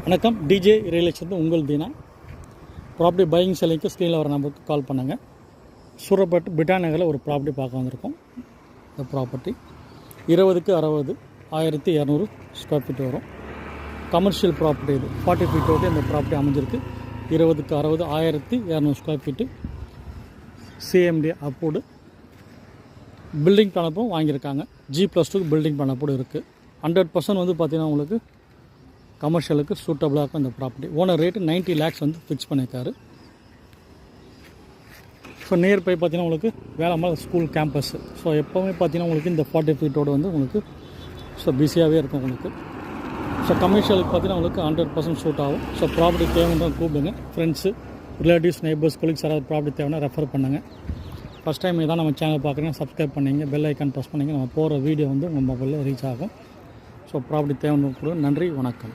வணக்கம். DJ real estate உங்கள் Dheena. Property buying செல்லிங்க்கு ஸ்க்ரீனில் வர நம்பருக்கு கால் பண்ணுங்கள். சூரப்பேட் பிரிட்டா நகரில் ஒரு ப்ராப்பர்ட்டி பார்க்க வந்திருக்கோம். இந்த ப்ராப்பர்ட்டி 20க்கு 60 1200 ஸ்கொயர் ஃபீட் வரும். கமர்ஷியல் ப்ராப்பர்ட்டி இது. 40 ஃபீட்டோடு இந்த ப்ராப்பர்ட்டி அமைஞ்சிருக்கு. 20க்கு 60 1200 ஸ்கொயர் ஃபீட்டு. சிஎம்டி அப்போடு பில்டிங் பிளானப்பும் வாங்கியிருக்காங்க. G+2 பில்டிங் பிளானப்போடு இருக்குது. 100% வந்து பார்த்திங்கன்னா உங்களுக்கு கமர்ஷியலுக்கு சூட்டபுளாக இருக்கும் இந்த ப்ராப்பர்ட்டி. ஓனர் ரேட்டு 90 lakhs வந்து ஃபிக்ஸ் பண்ணியிருக்காரு. ஸோ நியர் பை பார்த்திங்கன்னா உங்களுக்கு வேலம்மாள் ஸ்கூல் கேம்பஸ்ஸு. ஸோ எப்போவுமே பார்த்திங்கன்னா உங்களுக்கு இந்த 40 ஃபீட்டோடு வந்து உங்களுக்கு ஸோ பிஸியாகவே இருக்கும் உங்களுக்கு. ஸோ கமர்ஷியலுக்கு பார்த்திங்கன்னா உங்களுக்கு 100% சூட் ஆகும். ஸோ ப்ராப்பர்ட்டி தேவைன்னா கூப்பிடுங்க. ஃப்ரெண்ட்ஸு, ரிலேட்டிவ்ஸ், நெய்பர்ஸ், கொலீக்ஸ் யாராவது ப்ராப்பர்ட்டி தேவைன்னா ரெஃபர் பண்ணுங்கள். ஃபஸ்ட் டைம் இதான் நம்ம சேனல் பார்க்குறீங்கன்னா சப்ஸ்கிரைப் பண்ணிங்க, பெல் ஐக்கான் ப்ரெஸ் பண்ணிங்க. நம்ம போகிற வீடியோ வந்து உங்கள் மொபைலில் ரீச் ஆகும். ஸோ ப்ராப்பர்ட்டி தேவைன்னு கூட. நன்றி, வணக்கம்.